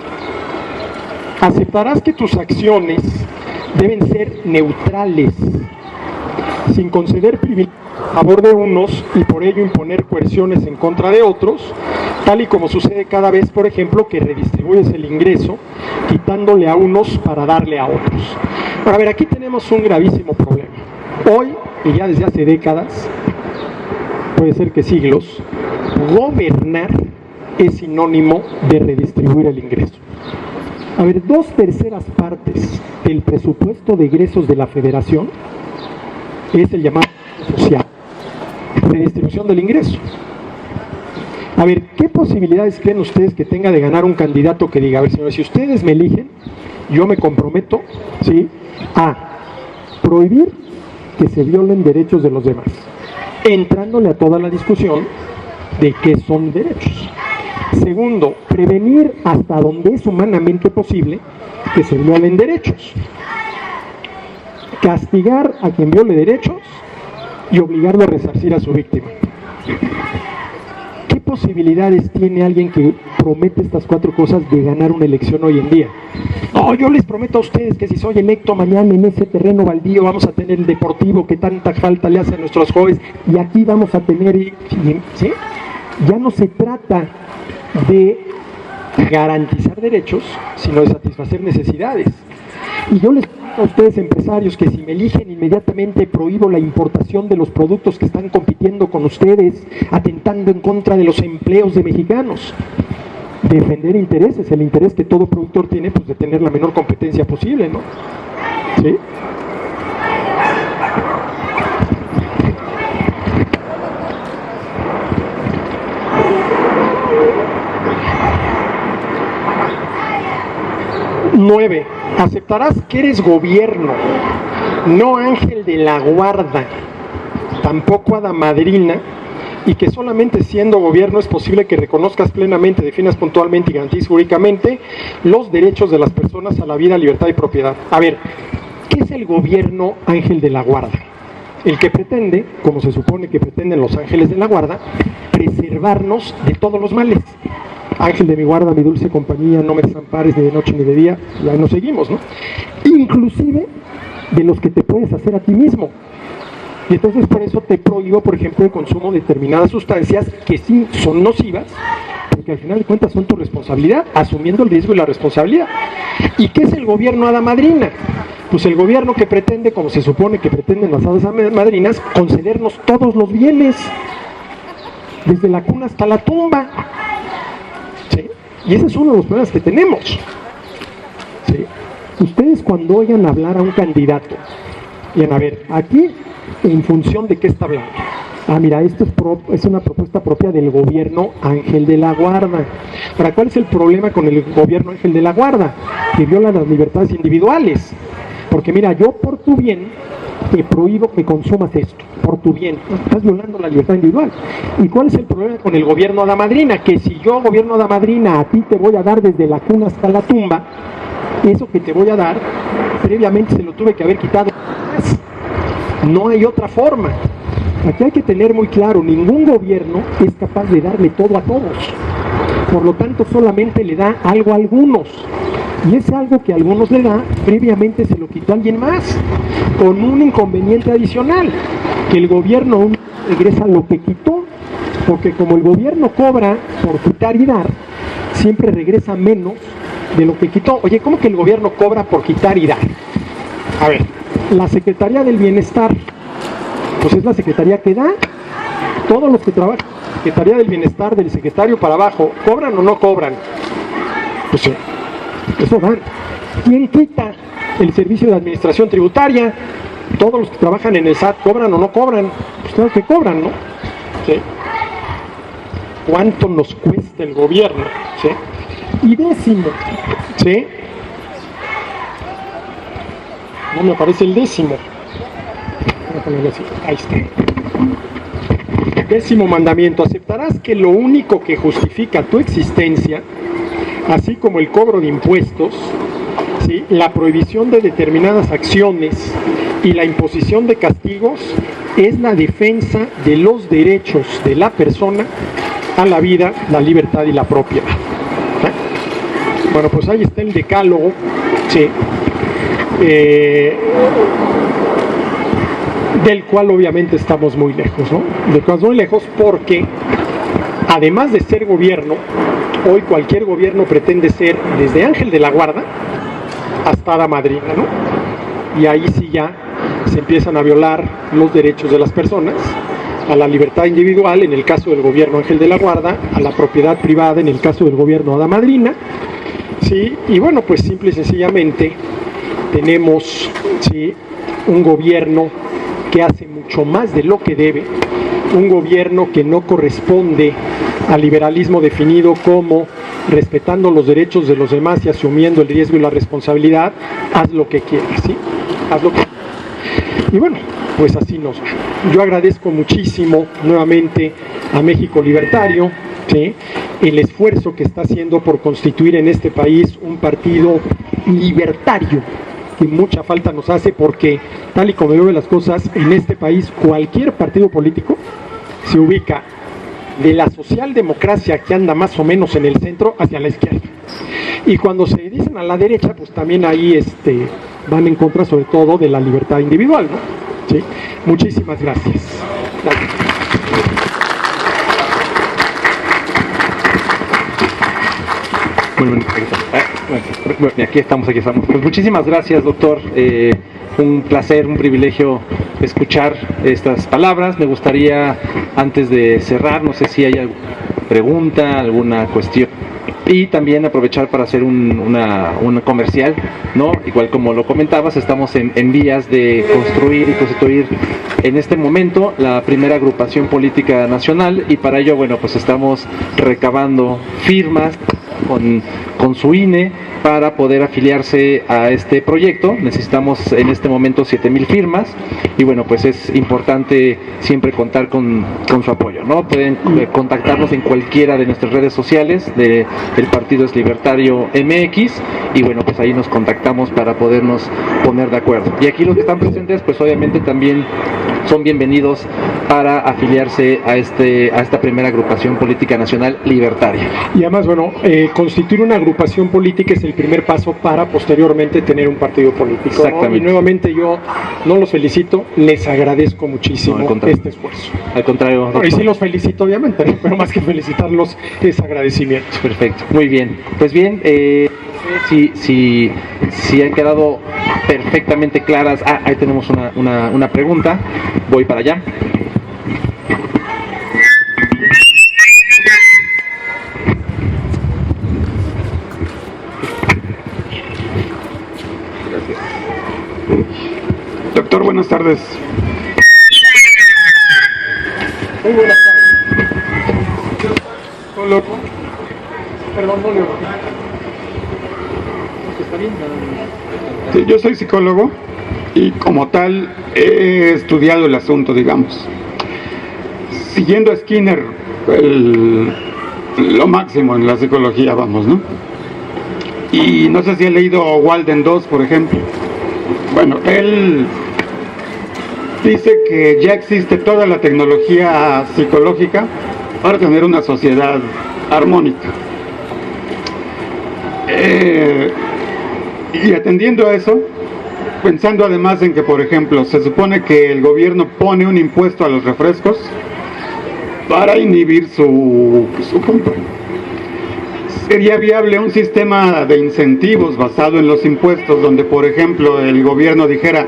S2: Aceptarás que tus acciones deben ser neutrales, sin conceder privilegios a favor de unos y por ello imponer coerciones en contra de otros, tal y como sucede cada vez, por ejemplo, que redistribuyes el ingreso, quitándole a unos para darle a otros. Ahora, a ver, aquí tenemos un gravísimo problema. Hoy, y ya desde hace décadas, puede ser que siglos, gobernar es sinónimo de redistribuir el ingreso. A ver, 2/3 partes del presupuesto de egresos de la Federación es el llamado social, redistribución del ingreso. A ver, ¿qué posibilidades creen ustedes que tenga de ganar un candidato que diga, a ver, señores, si ustedes me eligen, yo me comprometo, ¿sí?, a prohibir que se violen derechos de los demás, entrándole a toda la discusión de qué son derechos? Segundo, prevenir hasta donde es humanamente posible que se violen derechos. Castigar a quien viole derechos y obligarlo a resarcir a su víctima. ¿Qué posibilidades tiene alguien que promete estas 4 cosas de ganar una elección hoy en día? No, yo les prometo a ustedes que si soy electo mañana en ese terreno baldío vamos a tener el deportivo que tanta falta le hace a nuestros jóvenes y aquí vamos a tener... ¿sí? Ya no se trata de garantizar derechos, sino de satisfacer necesidades. Y yo les pido a ustedes, empresarios, que si me eligen inmediatamente prohíbo la importación de los productos que están compitiendo con ustedes, atentando en contra de los empleos de mexicanos. Defender intereses, el interés que todo productor tiene, pues de tener la menor competencia posible, ¿no? ¿Sí? Nueve, aceptarás que eres gobierno, no ángel de la guarda, tampoco hada madrina, y que solamente siendo gobierno es posible que reconozcas plenamente, definas puntualmente y garantices jurídicamente los derechos de las personas a la vida, libertad y propiedad. A ver, ¿qué es el gobierno ángel de la guarda? El que pretende, como se supone que pretenden los ángeles de la guarda, preservarnos de todos los males. Ángel de mi guarda, mi dulce compañía, no me desampares ni de noche ni de día, y ahí nos seguimos, ¿no? Inclusive de los que te puedes hacer a ti mismo. Y entonces por eso te prohíbo, por ejemplo, el consumo de determinadas sustancias que sí son nocivas, porque al final de cuentas son tu responsabilidad, asumiendo el riesgo y la responsabilidad. ¿Y qué es el gobierno hada madrina? Pues el gobierno que pretende, como se supone que pretenden las hadas madrinas, concedernos todos los bienes, desde la cuna hasta la tumba. ¿Sí? Y ese es uno de los problemas que tenemos. ¿Sí? Ustedes cuando oigan hablar a un candidato, y a ver, aquí en función de qué está hablando. Mira, esto es una propuesta propia del gobierno Ángel de la Guarda. ¿Para cuál es el problema con el gobierno Ángel de la Guarda? Que viola las libertades individuales. Porque mira, yo por tu bien te prohíbo que consumas esto, por tu bien. Estás violando la libertad individual. ¿Y cuál es el problema con el gobierno hada madrina? Que si yo, gobierno hada madrina, a ti te voy a dar desde la cuna hasta la tumba, eso que te voy a dar, previamente se lo tuve que haber quitado. No hay otra forma. Aquí hay que tener muy claro, ningún gobierno es capaz de darle todo a todos. Por lo tanto, solamente le da algo a algunos. Y ese algo que a algunos le da, previamente se lo quitó alguien más, con un inconveniente adicional, que el gobierno regresa lo que quitó, porque como el gobierno cobra por quitar y dar, siempre regresa menos de lo que quitó. Oye, ¿cómo que el gobierno cobra por quitar y dar? A ver, la Secretaría del Bienestar, pues es la Secretaría que da. Todos los que trabajan en la Secretaría del Bienestar, del secretario para abajo, ¿cobran o no cobran? Pues sí, eso dan. ¿Quién quita? El Servicio de Administración Tributaria. Todos los que trabajan en el SAT, ¿cobran o no cobran? Pues claro que cobran, ¿no? ¿Sí? ¿Cuánto nos cuesta el gobierno? ¿Sí? Y décimo, ¿sí? No me aparece el décimo. Voy a ponerlo así. Ahí está. Décimo mandamiento: aceptarás que lo único que justifica tu existencia, así como el cobro de impuestos, ¿sí?, la prohibición de determinadas acciones y la imposición de castigos, es la defensa de los derechos de la persona a la vida, la libertad y la propiedad. Bueno, pues ahí está el decálogo, sí, del cual obviamente estamos muy lejos, ¿no? Estamos muy lejos porque, además de ser gobierno, hoy cualquier gobierno pretende ser desde Ángel de la Guarda hasta hada madrina, ¿no? Y ahí sí ya se empiezan a violar los derechos de las personas, a la libertad individual en el caso del gobierno Ángel de la Guarda, a la propiedad privada en el caso del gobierno hada madrina, ¿sí? Y bueno, pues simple y sencillamente tenemos, ¿sí?, un gobierno que hace mucho más de lo que debe, un gobierno que no corresponde al liberalismo definido como respetando los derechos de los demás y asumiendo el riesgo y la responsabilidad. Haz lo que quieras, ¿sí? Haz lo que quieras. Y bueno, pues así nos va. Yo agradezco muchísimo nuevamente a México Libertario, ¿sí?, el esfuerzo que está haciendo por constituir en este país un partido libertario, que mucha falta nos hace, porque tal y como yo veo las cosas, en este país cualquier partido político se ubica de la socialdemocracia, que anda más o menos en el centro, hacia la izquierda. Y cuando se dicen a la derecha, pues también ahí van en contra sobre todo de la libertad individual, ¿no? ¿Sí? Muchísimas gracias. Gracias.
S1: Bueno, aquí estamos. Pues muchísimas gracias, doctor. Un placer, un privilegio escuchar estas palabras. Me gustaría, antes de cerrar, no sé si hay alguna pregunta, alguna cuestión, y también aprovechar para hacer un comercial, ¿no? Igual como lo comentabas, estamos en vías de construir y constituir en este momento la primera agrupación política nacional, y para ello, bueno, pues estamos recabando firmas con su INE para poder afiliarse a este proyecto. Necesitamos en este momento 7,000 firmas, y bueno, pues es importante siempre contar con su apoyo, ¿no? Pueden contactarnos en cualquiera de nuestras redes sociales del Partido Es Libertario MX, y bueno, pues ahí nos contactamos para podernos poner de acuerdo. Y aquí los que están presentes, pues obviamente también son bienvenidos para afiliarse a esta primera agrupación política nacional libertaria.
S2: Y además, bueno, constituir una agrupación política es el primer paso para posteriormente tener un partido político, ¿no?
S1: Exactamente.
S2: Y nuevamente yo no los felicito, les agradezco muchísimo este esfuerzo.
S1: Al contrario, doctor.
S2: Y sí los felicito, obviamente, ¿no? Pero más que felicitarlos es agradecimiento.
S1: Perfecto, muy bien. Pues bien, si han quedado perfectamente claras. Ahí tenemos una pregunta. Voy para allá.
S3: Doctor, buenas tardes.
S2: Muy buenas tardes. Perdón, no leo. ¿Está bien?
S3: Sí, yo soy psicólogo y como tal he estudiado el asunto, digamos. Siguiendo a Skinner, lo máximo en la psicología, vamos, ¿no? Y no sé si he leído Walden 2, por ejemplo. Bueno, él dice que ya existe toda la tecnología psicológica para tener una sociedad armónica. Y atendiendo a eso, pensando además en que, por ejemplo, se supone que el gobierno pone un impuesto a los refrescos para inhibir su compra. ¿Sería viable un sistema de incentivos basado en los impuestos donde, por ejemplo, el gobierno dijera: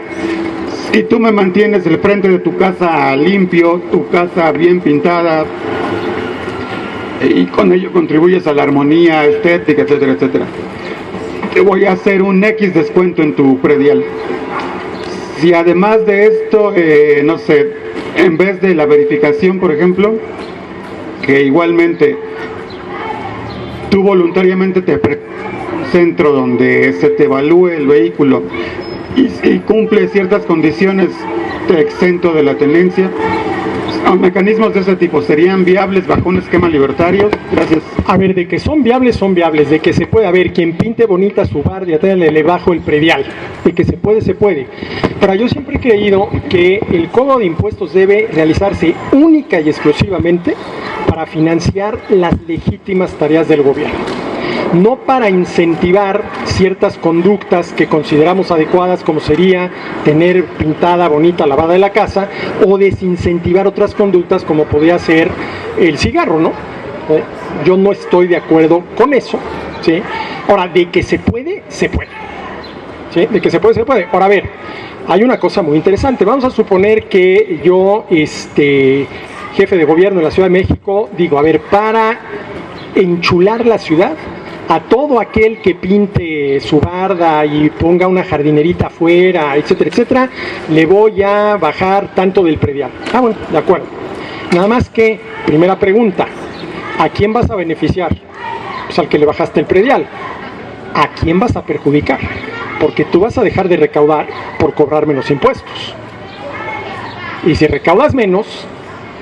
S3: si tú me mantienes el frente de tu casa limpio, tu casa bien pintada, y con ello contribuyes a la armonía estética, etcétera, etcétera, te voy a hacer un X descuento en tu predial? Si además de esto, no sé, en vez de la verificación, por ejemplo, que igualmente tú voluntariamente te un centro donde se te evalúe el vehículo y si cumple ciertas condiciones te exento de la tenencia, mecanismos de ese tipo ¿serían viables bajo un esquema libertario? Gracias.
S2: A ver, de que son viables, de que se puede. A ver, quien pinte bonita su barda, le bajo el predial. De que se puede. Pero yo siempre he creído que el cobro de impuestos debe realizarse única y exclusivamente para financiar las legítimas tareas del gobierno, no para incentivar ciertas conductas que consideramos adecuadas, como sería tener pintada, bonita, lavada de la casa, o desincentivar otras conductas como podría ser el cigarro, ¿no? Yo no estoy de acuerdo con eso, ¿sí? Ahora, de que se puede, se puede. ¿Sí? De que se puede, se puede. Ahora, a ver, hay una cosa muy interesante. Vamos a suponer que yo, jefe de gobierno de la Ciudad de México, digo, a ver, para enchular la ciudad, a todo aquel que pinte su barda y ponga una jardinerita afuera, etcétera, etcétera, le voy a bajar tanto del predial. Bueno, de acuerdo. Nada más que, primera pregunta, ¿a quién vas a beneficiar? Pues al que le bajaste el predial. ¿A quién vas a perjudicar? Porque tú vas a dejar de recaudar por cobrar menos impuestos. Y si recaudas menos,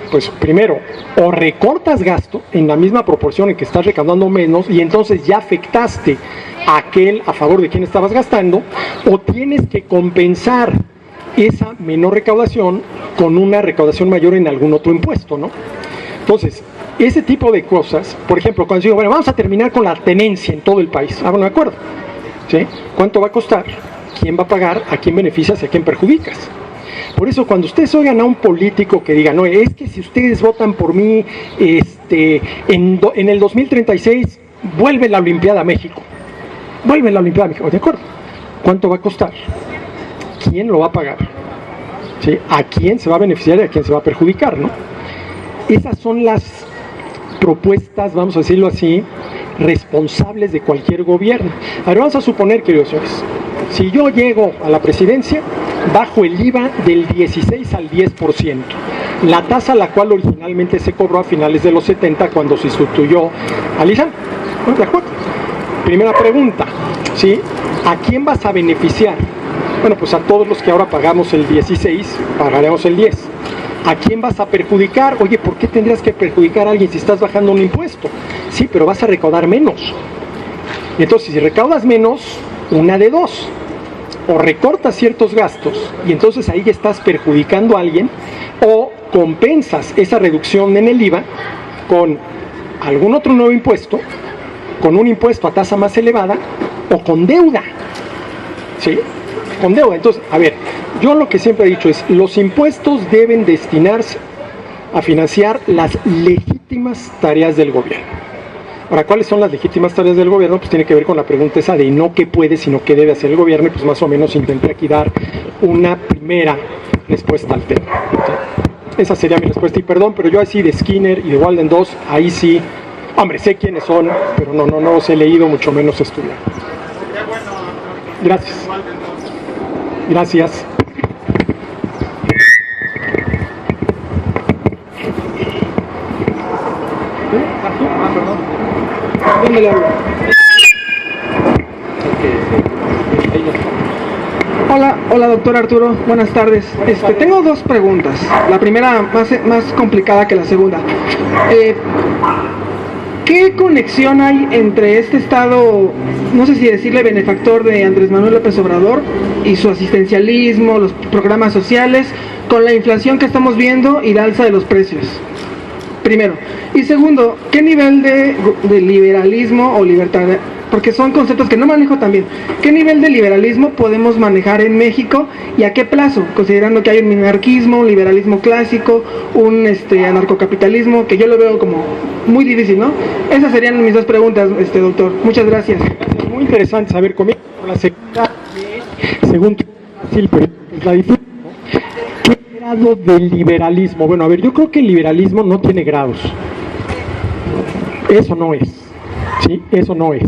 S2: pues primero, o recortas gasto en la misma proporción en que estás recaudando menos y entonces ya afectaste a aquel a favor de quien estabas gastando, o tienes que compensar esa menor recaudación con una recaudación mayor en algún otro impuesto, ¿no? Entonces, ese tipo de cosas, por ejemplo, cuando digo, bueno, vamos a terminar con la tenencia en todo el país, bueno, de acuerdo, ¿sí? ¿Cuánto va a costar? ¿Quién va a pagar? ¿A quién beneficias y a quién perjudicas? Por eso, cuando ustedes oigan a un político que diga, no, es que si ustedes votan por mí, en el 2036 vuelve la Olimpiada a México. Vuelve la Olimpiada a México, ¿de acuerdo? ¿Cuánto va a costar? ¿Quién lo va a pagar? ¿Sí? ¿A quién se va a beneficiar y a quién se va a perjudicar, no? Esas son las propuestas, vamos a decirlo así, responsables de cualquier gobierno. A ver, vamos a suponer, queridos señores, si yo llego a la presidencia, bajo el IVA del 16 al 10%, la tasa a la cual originalmente se cobró a finales de los 70 cuando se sustituyó al ISAN. ¿De acuerdo? Primera pregunta, ¿sí? ¿A quién vas a beneficiar? Bueno, pues a todos los que ahora pagamos el 16, pagaremos el 10. ¿A quién vas a perjudicar? Oye, ¿por qué tendrías que perjudicar a alguien si estás bajando un impuesto? Sí, pero vas a recaudar menos. Entonces, si recaudas menos, una de dos: o recortas ciertos gastos y entonces ahí ya estás perjudicando a alguien, o compensas esa reducción en el IVA con algún otro nuevo impuesto, con un impuesto a tasa más elevada o con deuda. ¿Sí? Con deuda. Entonces, a ver, yo lo que siempre he dicho es, los impuestos deben destinarse a financiar las legítimas tareas del gobierno. Ahora, ¿cuáles son las legítimas tareas del gobierno? Pues tiene que ver con la pregunta esa de no qué puede, sino qué debe hacer el gobierno, y pues más o menos intenté aquí dar una primera respuesta al tema. ¿Sí? Esa sería mi respuesta, y perdón, pero yo así de Skinner y de Walden 2, ahí sí, hombre, sé quiénes son, pero no los he leído, mucho menos estudiado. Gracias. Gracias.
S4: dónde le hablo? Hola doctor Arturo, buenas tardes. Tengo dos preguntas. La primera más complicada que la segunda. ¿Qué conexión hay entre este estado, no sé si decirle benefactor de Andrés Manuel López Obrador y su asistencialismo, los programas sociales, con la inflación que estamos viendo y la alza de los precios? Primero. Y segundo, ¿qué nivel de liberalismo o libertad, porque son conceptos que no manejo también, qué nivel de liberalismo podemos manejar en México y a qué plazo, considerando que hay un minarquismo, un liberalismo clásico, un anarcocapitalismo, que yo lo veo como muy difícil, ¿no? Esas serían mis dos preguntas, doctor. Muchas gracias.
S2: Muy interesante saber conmigo la segunda, según pero es la difícil. ¿Qué grado de liberalismo? Bueno, a ver, yo creo que el liberalismo no tiene grados. Eso no es. ¿Sí? Eso no es.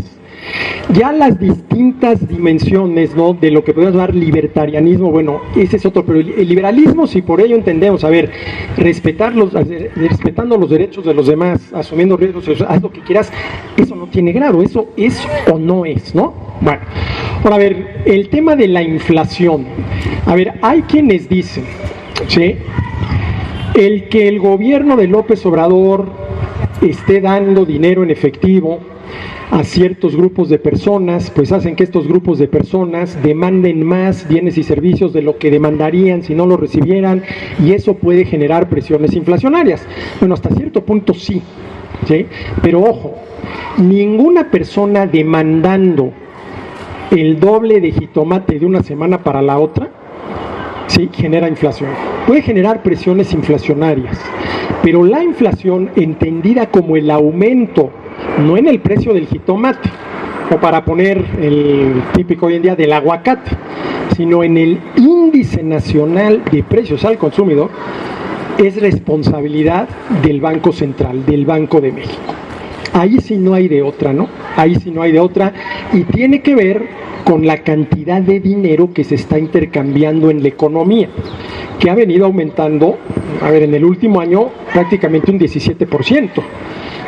S2: Ya las distintas dimensiones, ¿no?, de lo que podemos llamar libertarianismo, bueno, ese es otro, pero el liberalismo, si por ello entendemos, a ver, respetando los derechos de los demás, asumiendo riesgos, haz lo que quieras, eso no tiene grado, eso es o no es, ¿no? Bueno, ahora a ver, el tema de la inflación, a ver, hay quienes dicen, ¿sí?, el que el gobierno de López Obrador esté dando dinero en efectivo a ciertos grupos de personas, pues hacen que estos grupos de personas demanden más bienes y servicios de lo que demandarían si no lo recibieran, y eso puede generar presiones inflacionarias. Bueno, hasta cierto punto sí, ¿sí? Pero ojo, ninguna persona demandando el doble de jitomate de una semana para la otra, sí, genera inflación. Puede generar presiones inflacionarias, pero la inflación entendida como el aumento, no en el precio del jitomate, o para poner el típico hoy en día del aguacate, sino en el índice nacional de precios al consumidor, es responsabilidad del Banco Central, del Banco de México. Ahí sí no hay de otra, ¿no? Ahí sí no hay de otra, y tiene que ver con la cantidad de dinero que se está intercambiando en la economía, que ha venido aumentando, a ver, en el último año prácticamente un 17%.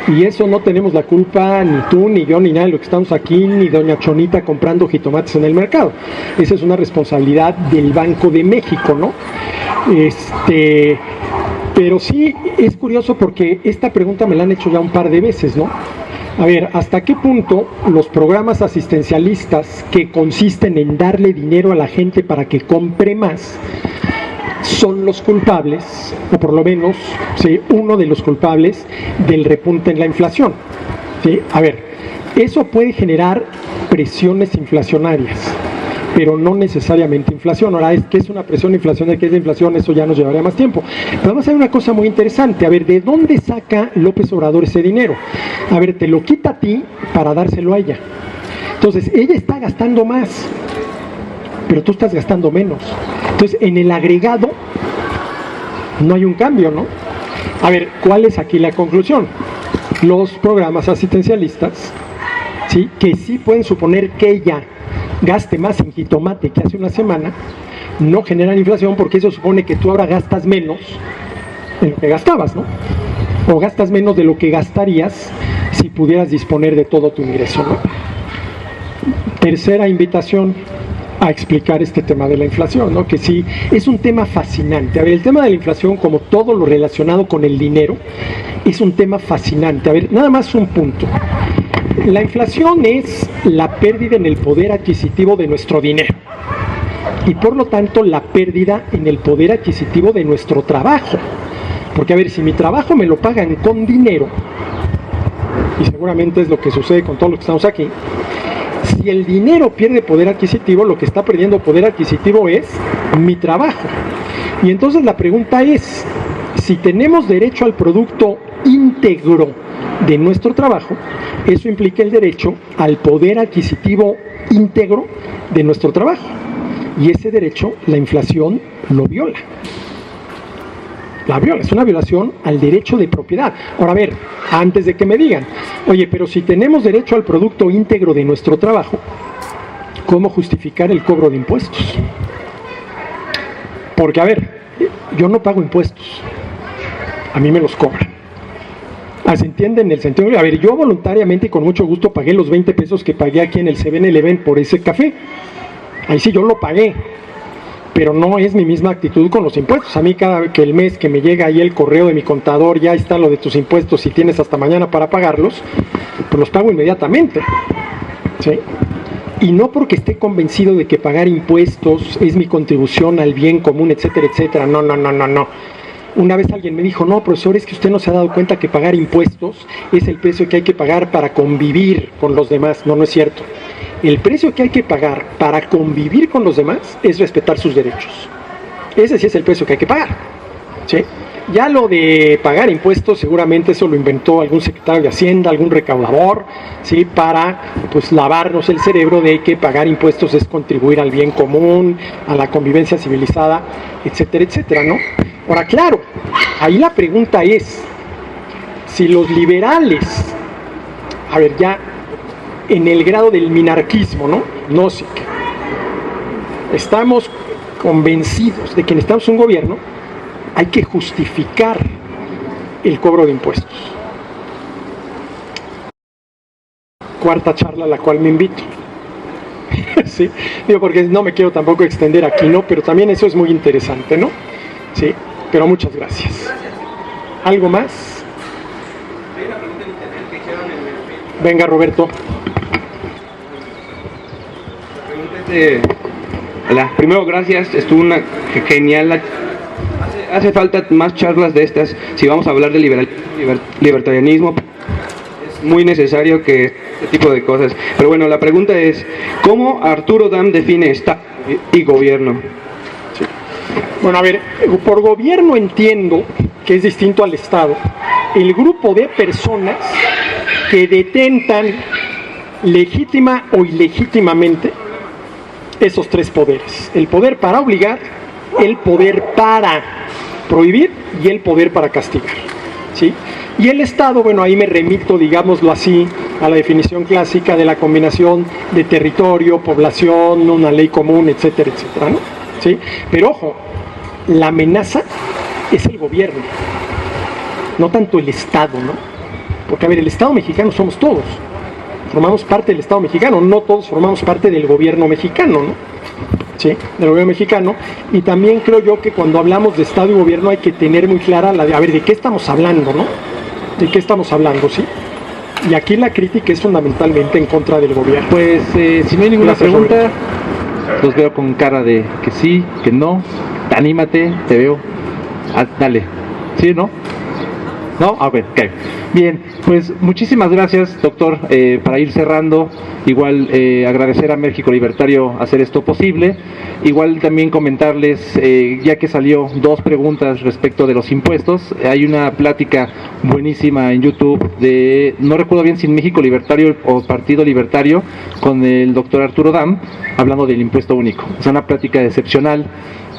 S2: Y eso no tenemos la culpa, ni tú, ni yo, ni nadie de los que estamos aquí, ni doña Chonita comprando jitomates en el mercado. Esa es una responsabilidad del Banco de México, ¿no? Pero sí es curioso porque esta pregunta me la han hecho ya un par de veces, ¿no? A ver, ¿hasta qué punto los programas asistencialistas que consisten en darle dinero a la gente para que compre más son los culpables, o por lo menos, ¿sí?, uno de los culpables del repunte en la inflación? ¿Sí? A ver, eso puede generar presiones inflacionarias, pero no necesariamente inflación. Ahora, ¿qué es una presión inflacionaria? ¿Qué es la inflación? Eso ya nos llevaría más tiempo. Pero vamos a ver una cosa muy interesante. A ver, ¿de dónde saca López Obrador ese dinero? A ver, te lo quita a ti para dárselo a ella. Entonces, ella está gastando más, pero tú estás gastando menos. Entonces, en el agregado no hay un cambio, ¿no? A ver, ¿cuál es aquí la conclusión? Los programas asistencialistas, ¿sí?, que sí pueden suponer que ella gaste más en jitomate que hace una semana, no generan inflación, porque eso supone que tú ahora gastas menos de lo que gastabas, ¿no? O gastas menos de lo que gastarías si pudieras disponer de todo tu ingreso, ¿no? Tercera invitación a explicar este tema de la inflación, ¿no? Que sí, es un tema fascinante. A ver, el tema de la inflación, como todo lo relacionado con el dinero, es un tema fascinante. A ver, nada más un punto. La inflación es la pérdida en el poder adquisitivo de nuestro dinero y por lo tanto la pérdida en el poder adquisitivo de nuestro trabajo. Porque a ver, si mi trabajo me lo pagan con dinero, y seguramente es lo que sucede con todos los que estamos aquí, si el dinero pierde poder adquisitivo, lo que está perdiendo poder adquisitivo es mi trabajo. Y entonces la pregunta es, si tenemos derecho al producto íntegro de nuestro trabajo, eso implica el derecho al poder adquisitivo íntegro de nuestro trabajo. Y ese derecho, la inflación lo viola. La viola, es una violación al derecho de propiedad. Ahora, a ver, antes de que me digan, oye, pero si tenemos derecho al producto íntegro de nuestro trabajo, ¿cómo justificar el cobro de impuestos? Porque, a ver, yo no pago impuestos, a mí me los cobran. ¿Se entiende en el sentido? A ver, yo voluntariamente y con mucho gusto pagué los 20 pesos que pagué aquí en el 7-Eleven por ese café. Ahí sí yo lo pagué, pero no es mi misma actitud con los impuestos. A mí cada que el mes que me llega ahí el correo de mi contador, ya está lo de tus impuestos y tienes hasta mañana para pagarlos, pues los pago inmediatamente, ¿sí? Y no porque esté convencido de que pagar impuestos es mi contribución al bien común, etcétera, etcétera. No. Una vez alguien me dijo, no, profesor, es que usted no se ha dado cuenta que pagar impuestos es el precio que hay que pagar para convivir con los demás. No es cierto. El precio que hay que pagar para convivir con los demás es respetar sus derechos. Ese sí es el precio que hay que pagar, ¿sí? Ya lo de pagar impuestos, seguramente eso lo inventó algún secretario de Hacienda, algún recaudador, ¿sí? Para pues lavarnos el cerebro de que pagar impuestos es contribuir al bien común, a la convivencia civilizada, etcétera, etcétera, ¿no? Ahora, claro, ahí la pregunta es, si los liberales, a ver, ya en el grado del minarquismo, ¿no? Nozick, estamos convencidos de que necesitamos un gobierno, hay que justificar el cobro de impuestos. Cuarta charla a la cual me invito. Sí, digo, porque no me quiero tampoco extender aquí, ¿no? Pero también eso es muy interesante, ¿no? Sí, pero muchas gracias. ¿Algo más? Venga, Roberto.
S5: Hola, primero gracias, estuvo una genial. Hace falta más charlas de estas si vamos a hablar de libertarianismo. Es muy necesario que este tipo de cosas. Pero bueno, la pregunta es, ¿cómo Arturo Dam define Estado y gobierno?
S2: Sí. Bueno, a ver, por gobierno entiendo que es distinto al Estado el grupo de personas que detentan legítima o ilegítimamente esos tres poderes: el poder para obligar, el poder para prohibir y el poder para castigar, ¿sí? Y el Estado, bueno, ahí me remito, digámoslo así, a la definición clásica de la combinación de territorio, población, una ley común, etcétera, etcétera, ¿no? ¿Sí? Pero ojo, la amenaza es el gobierno, no tanto el Estado, ¿no? Porque, a ver, el Estado mexicano somos todos, formamos parte del Estado mexicano, no todos formamos parte del gobierno mexicano, ¿no? Sí, del gobierno mexicano. Y también creo yo que cuando hablamos de Estado y gobierno hay que tener muy clara la de, a ver, ¿de qué estamos hablando, no? ¿De qué estamos hablando, sí? Y aquí la crítica es fundamentalmente en contra del gobierno.
S1: Pues si no hay ninguna
S2: Gracias,
S1: pregunta,
S2: Roberto.
S1: los veo con cara de que sí, que no. Anímate, te veo. Dale. ¿Sí, no? ¿No? Ah, bueno, ok. Bien, pues muchísimas gracias, doctor, para ir cerrando. Igual agradecer a México Libertario hacer esto posible. Igual también comentarles, ya que salió 2 preguntas respecto de los impuestos, hay una plática buenísima en YouTube de, no recuerdo bien si México Libertario o Partido Libertario, con el doctor Arturo Dam, hablando del impuesto único. Es una plática excepcional.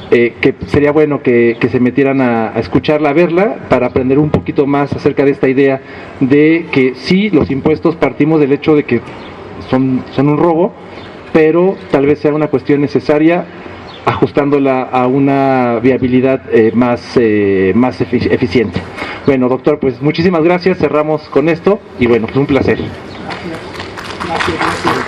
S1: Que sería bueno que se metieran a escucharla, a verla, para aprender un poquito más acerca de esta idea de que sí, los impuestos partimos del hecho de que son un robo, pero tal vez sea una cuestión necesaria, ajustándola a una viabilidad más eficiente. Bueno, doctor, pues muchísimas gracias, cerramos con esto y bueno, pues un placer.
S2: Gracias.